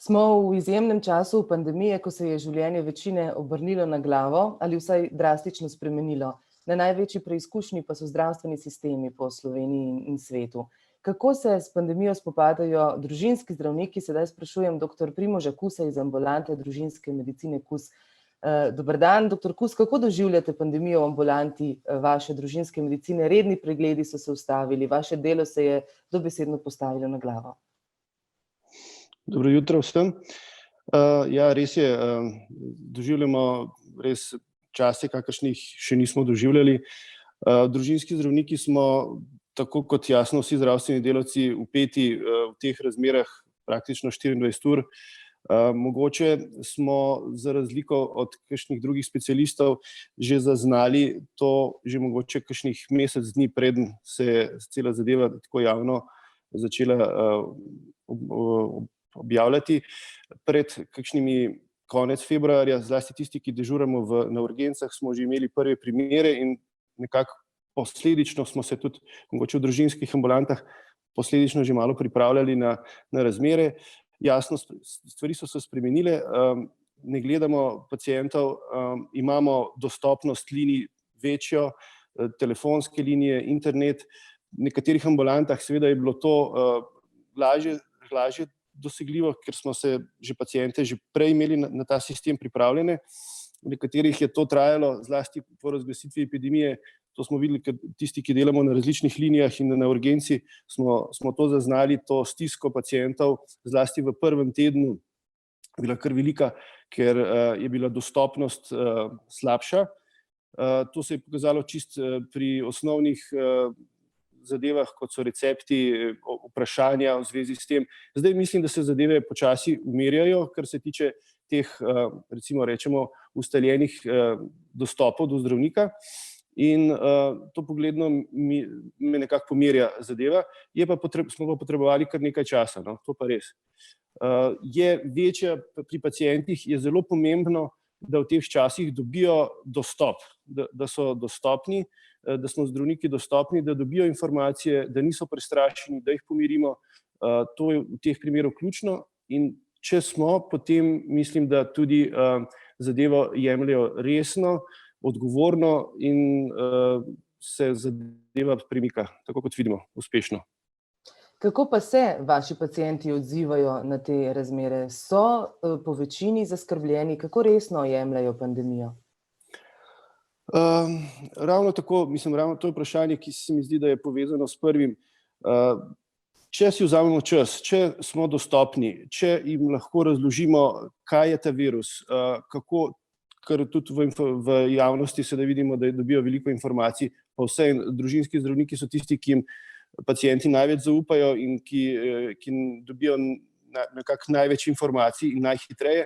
Smo v izjemnem času pandemije, ko se je življenje večine obrnilo na glavo ali vsaj drastično spremenilo. Na največji preizkušnji pa so zdravstveni sistemi po Sloveniji in svetu. Kako se s pandemijo spopadajo družinski zdravniki? Sedaj sprašujem dr. Primoža Kusa iz ambulante družinske medicine KUS. Dober dan, dr. Kus, kako doživljate pandemijo v ambulanti vaše družinske medicine? Redni pregledi so se ustavili, vaše delo se je dobesedno postavilo na glavo. Dobro jutro vsem. Ja, res je, doživljamo res čase, kakršnih še nismo doživljali. Družinski zdravniki smo, tako kot jasno vsi zdravstveni delavci, vpeti v teh razmerah praktično 24 ur. Mogoče smo za razliko od kakšnih drugih specialistov že zaznali to že mogoče kakšnih mesec dni, preden se je cela zadeva tako javno začela objavljati. Pred kakšnimi konec februarja, zlasti tisti, ki dežuramo na urgencah, smo že imeli prve primere in nekako posledično smo se tudi mogoče v družinskih ambulantah posledično že malo pripravljali na razmere. Jasno, stvari so se spremenile, ne gledamo pacientov, imamo dostopnost linij večjo, telefonske linije, internet. V nekaterih ambulantah seveda je bilo to lažje dosegljivo, ker smo se že paciente že prej imeli na ta sistem pripravljene. V nekaterih je to trajalo, zlasti po razglasitvi epidemije. To smo videli, ker tisti, ki delamo na različnih linijah in na urgenci, smo to zaznali, to stisko pacientov, zlasti v prvem tednu bila kar velika, ker je bila dostopnost slabša. To se je pokazalo čist pri osnovnih zadevah, kot so recepti, vprašanja v zvezi s tem. Zdaj mislim, da se zadeve počasi umirjajo, kar se tiče teh, recimo rečemo, ustaljenih dostopov do zdravnika. In to pogledno me nekako pomirja zadeva. Smo pa potrebovali kar nekaj časa, no, to pa res. Je večja pri pacientih, je zelo pomembno, da v teh časih dobijo dostop, da so dostopni, da smo zdravniki dostopni, da dobijo informacije, da niso prestrašeni, da jih pomirimo. To je v teh primerih ključno in če smo, potem mislim, da tudi zadevo jemljejo resno, odgovorno in se zadeva premika, tako kot vidimo, uspešno. Kako pa se vaši pacienti odzivajo na te razmere? So po večini zaskrbljeni? Kako resno jemljajo pandemijo? Ravno tako, ravno to je vprašanje, ki se mi zdi, da je povezano s prvim. Če si vzamemo čas, če smo dostopni, če jim lahko razložimo, kaj je ta virus, kako, ker tudi v javnosti sedaj vidimo, da dobijo veliko informacij, pa vse družinski zdravniki so tisti, ki jim pacienti največ zaupajo in ki dobijo nekako največ informacij in najhitreje.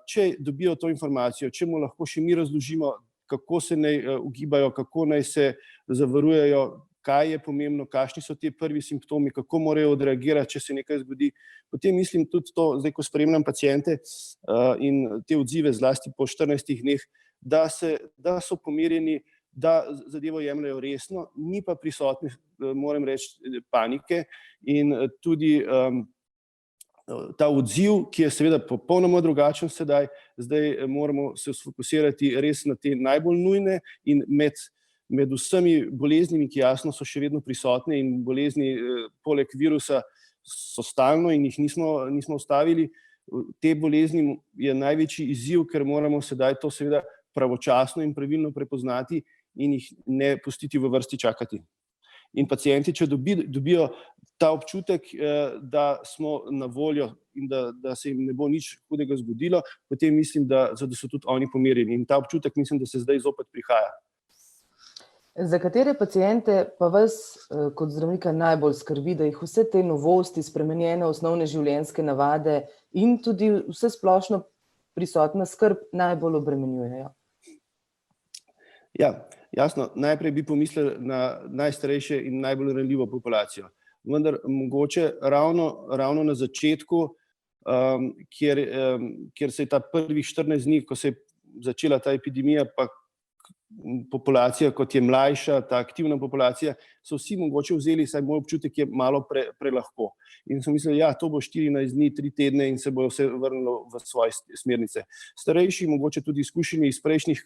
Če dobijo to informacijo, če mu lahko še mi razložimo, kako se naj ugibajo, kako naj se zavarujejo, kaj je pomembno, kakšni so ti prvi simptomi, kako morajo odreagirati, če se nekaj zgodi. Potem mislim tudi to, zdaj ko spremljam paciente in te odzive zlasti po 14 dneh, da so pomirjeni, da zadevo jemljajo resno, ni pa prisotni, moram reči, panike in tudi ta odziv, ki je seveda popolnoma drugačen sedaj, zdaj moramo se sfokusirati res na te najbolj nujne in med vsemi boleznimi, ki jasno so še vedno prisotne in bolezni poleg virusa so stalno in jih nismo ustavili. Te bolezni je največji izziv, ker moramo sedaj to seveda pravočasno in pravilno prepoznati in jih ne pustiti v vrsti čakati. In pacienti, če dobijo ta občutek, da smo na voljo in da se jim ne bo nič hudega zgodilo, potem mislim, da so tudi oni pomirjeni. In ta občutek mislim, da se zdaj zopet prihaja. Za katere paciente pa vas kot zdravnika najbolj skrbi, da jih vse te novosti, spremenjene osnovne življenjske navade in tudi vse splošno prisotna skrb najbolj obremenjujejo? Ja, jasno, najprej bi pomislili na najstarejše in najbolj ranljivo populacijo. Vendar mogoče ravno na začetku, kjer se je ta prvih 14 dni, ko se je začela ta epidemija, pa populacija, kot je mlajša, ta aktivna populacija, so vsi mogoče vzeli, saj moj občutek je malo prelahko. In sem mislil, ja, to bo 14 dni, 3 tedne in se bo vse vrnilo v svoje smernice. Starejši, mogoče tudi izkušeni iz prejšnjih,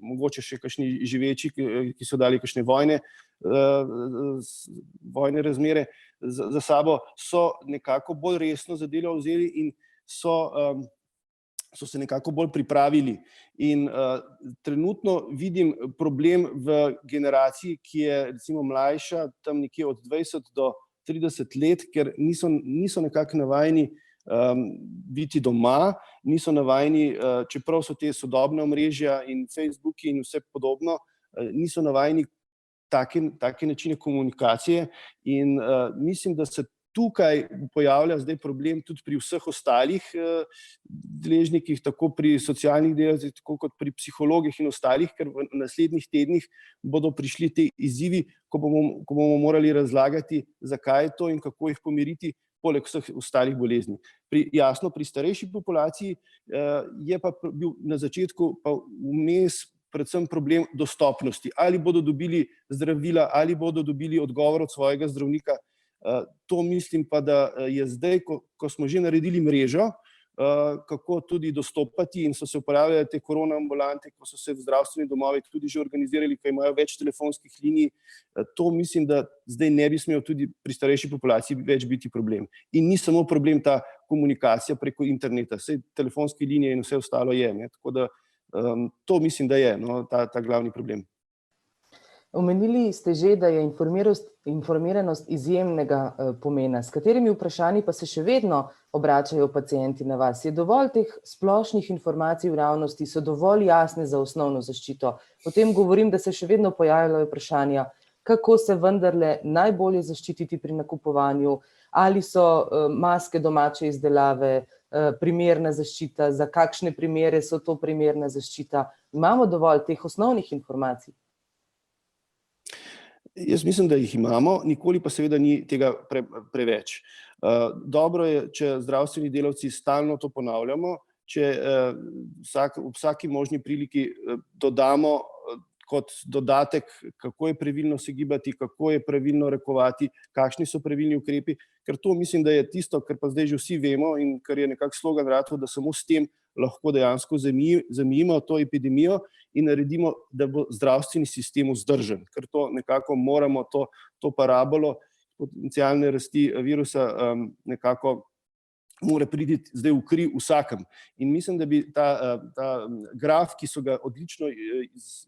mogoče še kakšni živeči, ki so dali kakšne vojne razmere za sabo, so nekako bolj resno zadevo vzeli in so se nekako bolj pripravili. In trenutno vidim problem v generaciji, ki je recimo mlajša, tam nekje od 20 do 30 let, ker niso nekako navajeni biti doma, niso navajeni, čeprav so te sodobne omrežja in Facebooki in vse podobno, niso navajeni take načine komunikacije in mislim, da se tukaj pojavlja zdaj problem tudi pri vseh ostalih deležnikih, tako pri socialnih delavcih, tako kot pri psihologih in ostalih, ker v naslednjih tednih bodo prišli te izzivi, ko bomo morali razlagati, zakaj je to in kako jih pomiriti, poleg vseh ostalih bolezni. Jasno, pri starejši populaciji je pa bil na začetku pa vmes predvsem problem dostopnosti. Ali bodo dobili zdravila, ali bodo dobili odgovor od svojega zdravnika. To mislim pa, da je zdaj, ko smo že naredili mrežo, kako tudi dostopati in so se uporabljale te korona ambulante, ko so se v zdravstveni domovi tudi že organizirali, ko imajo več telefonskih linij, to mislim, da zdaj ne bi smel tudi pri starejši populaciji več biti problem. In ni samo problem ta komunikacija preko interneta, saj telefonske linije in vse ostalo je, ne? Tako da to mislim, da je ta glavni problem. Omenili ste že, da je informiranost izjemnega pomena. S katerimi vprašanji pa se še vedno obračajo pacienti na vas? Je dovolj teh splošnih informacij v javnosti, so dovolj jasne za osnovno zaščito? Potem govorim, da se še vedno pojavljajo vprašanja, kako se vendarle najbolje zaščititi pri nakupovanju, ali so maske domače izdelave primerna zaščita, za kakšne primere so to primerna zaščita. Imamo dovolj teh osnovnih informacij? Jaz mislim, da jih imamo, nikoli pa seveda ni tega preveč. Dobro je, če zdravstveni delavci stalno to ponavljamo, če ob vsaki možni priliki dodamo kot dodatek, kako je pravilno se gibati, kako je pravilno rekovati, kakšni so pravilni ukrepi, ker to mislim, da je tisto, kar pa zdaj že vsi vemo in kar je nekako slogan ratal, da samo s tem lahko dejansko zamejimo to epidemijo in naredimo, da bo zdravstveni sistem vzdržen, ker to nekako moramo to parabolo potencialne rasti virusa nekako mora priti zdaj v kri vsakem. In mislim, da bi ta graf, ki so ga odlično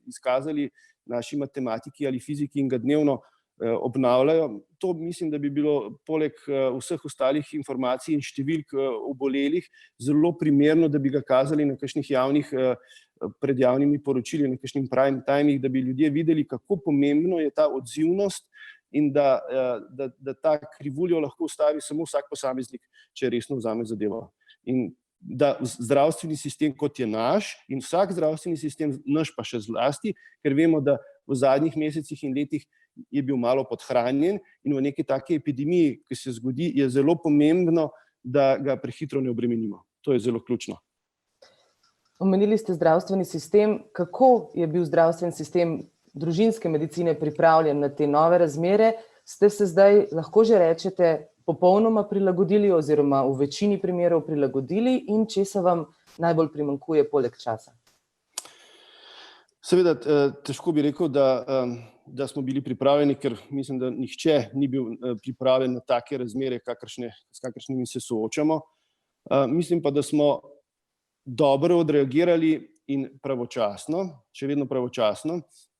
izkazali naši matematiki ali fiziki in ga dnevno obnavljajo, to mislim, da bi bilo poleg vseh ostalih informacij in številk obolelih zelo primerno, da bi ga kazali na kakšnih javnih, pred javnimi poročili, na kakšnih prime timih, da bi ljudje videli, kako pomembno je ta odzivnost in da ta krivuljo lahko ustavi samo vsak posameznik, če resno vzame zadevo. In da zdravstveni sistem, kot je naš, in vsak zdravstveni sistem, naš pa še zlasti, ker vemo, da v zadnjih mesecih in letih je bil malo podhranjen in v neki taki epidemiji, ki se zgodi, je zelo pomembno, da ga prehitro ne obremenimo. To je zelo ključno. Omenili ste zdravstveni sistem. Kako je bil zdravstveni sistem družinske medicine pripravljen na te nove razmere? Ste se zdaj, lahko že rečete, popolnoma prilagodili oziroma v večini primerov prilagodili in česa vam najbolj primanjkuje poleg časa? Seveda, težko bi rekel, da smo bili pripravljeni, ker mislim, da nihče ni bil pripravljen na take razmere, s kakršnimi se soočamo. Mislim pa, da smo dobro odreagirali in pravočasno, še vedno pravočasno,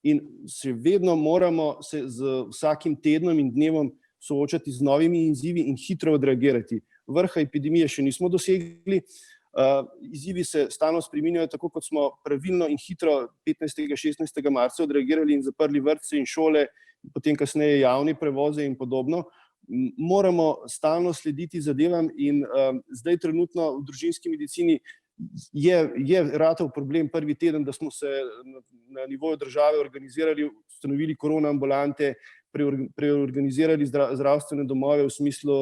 in še vedno moramo se z vsakim tednom in dnevom soočati z novimi izzivi in hitro odreagirati. Vrha epidemije še nismo dosegli, izzivi se stalno spreminjajo, tako kot smo pravilno in hitro 15. 16. marca odreagirali in zaprli vrtce in šole, potem kasneje javne prevoze in podobno. Moramo stalno slediti zadevam in zdaj trenutno v družinski medicini je ratal problem prvi teden, da smo se na nivoju države organizirali, ustanovili korona ambulante, preorganizirali zdravstvene domove v smislu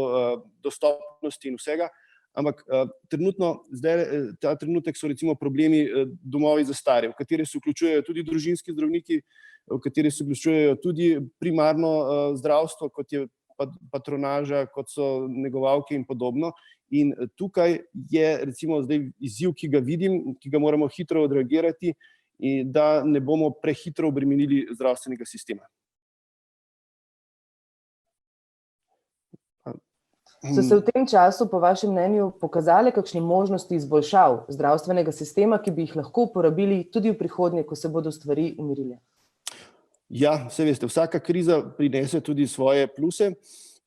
dostopnosti in vsega, ampak trenutno, zdaj, ta trenutek so recimo problemi domovi za stare, v katere se vključujejo tudi družinski zdravniki, v katere se vključujejo tudi primarno zdravstvo, kot je patronaža, kot so negovalke in podobno. In tukaj je recimo zdaj izziv, ki ga vidim, ki ga moramo hitro odreagirati, in da ne bomo prehitro obremenili zdravstvenega sistema. So se v tem času, po vašem mnenju, pokazale kakšne možnosti izboljšav zdravstvenega sistema, ki bi jih lahko uporabili tudi v prihodnje, ko se bodo stvari umirile? Ja, saj veste, vsaka kriza prinese tudi svoje pluse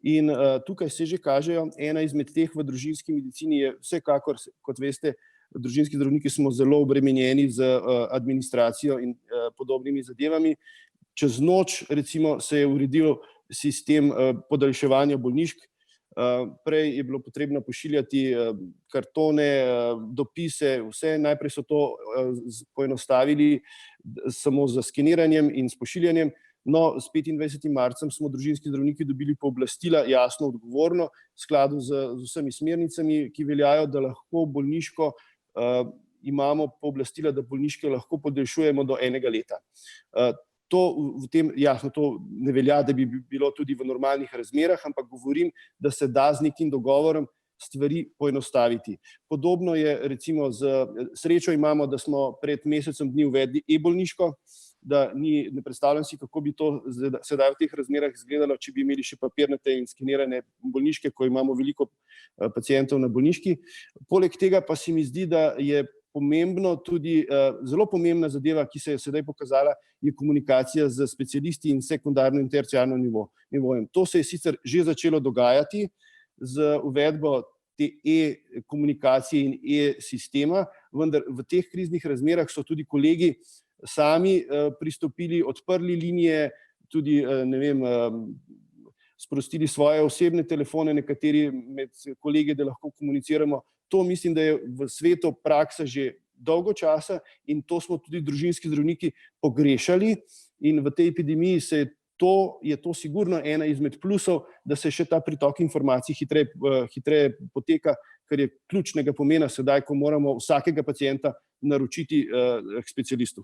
in tukaj se že kažejo. Ena izmed teh v družinski medicini je vsekakor, kot veste, družinski zdravniki smo zelo obremenjeni z administracijo in podobnimi zadevami. Čez noč recimo se je uredil sistem podaljševanja bolnišk. Prej je bilo potrebno pošiljati kartone, dopise, vse. Najprej so to poenostavili samo z skeniranjem in s pošiljanjem. No, s 25. marcem smo družinski zdravniki dobili pooblastila, jasno, odgovorno, v skladu z vsemi smernicami, ki veljajo, da lahko bolniško imamo pooblastila, da bolniške lahko podaljšujemo do 1 leta. Jasno, to ne velja, da bi bilo tudi v normalnih razmerah, ampak govorim, da se da z nekim dogovorom stvari poenostaviti. Podobno je recimo srečo imamo, da smo pred mesecem dni uvedli e-bolniško, da ne predstavljam si, kako bi to sedaj v teh razmerah izgledalo, če bi imeli še papirnate in skenirane bolniške, ko imamo veliko pacientov na bolniški. Poleg tega pa se mi zdi, da je pomembno tudi, zelo pomembna zadeva, ki se je sedaj pokazala, je komunikacija z specialisti in sekundarno in terciarno nivojem. To se je sicer že začelo dogajati z uvedbo te e-komunikacije in e-sistema, vendar v teh kriznih razmerah so tudi kolegi sami pristopili, odprli linije, tudi, ne vem, sprostili svoje osebne telefone, nekateri med kolegi, da lahko komuniciramo. To mislim, da je v svetu praksa že dolgo časa in to smo tudi družinski zdravniki pogrešali in v tej epidemiji je to sigurno ena izmed plusov, da se še ta pritok informacij hitreje poteka, kar je ključnega pomena sedaj, ko moramo vsakega pacienta naročiti k specialistu.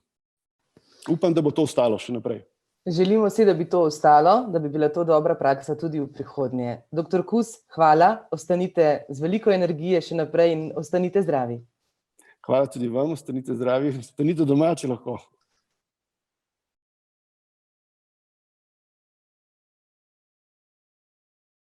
Upam, da bo to ostalo še naprej. Želimo si, da bi to ostalo, da bi bila to dobra praksa tudi v prihodnje. Dr. Kus, hvala, ostanite z veliko energije še naprej in ostanite zdravi. Hvala tudi vam, ostanite zdravi, ostanite doma, če lahko.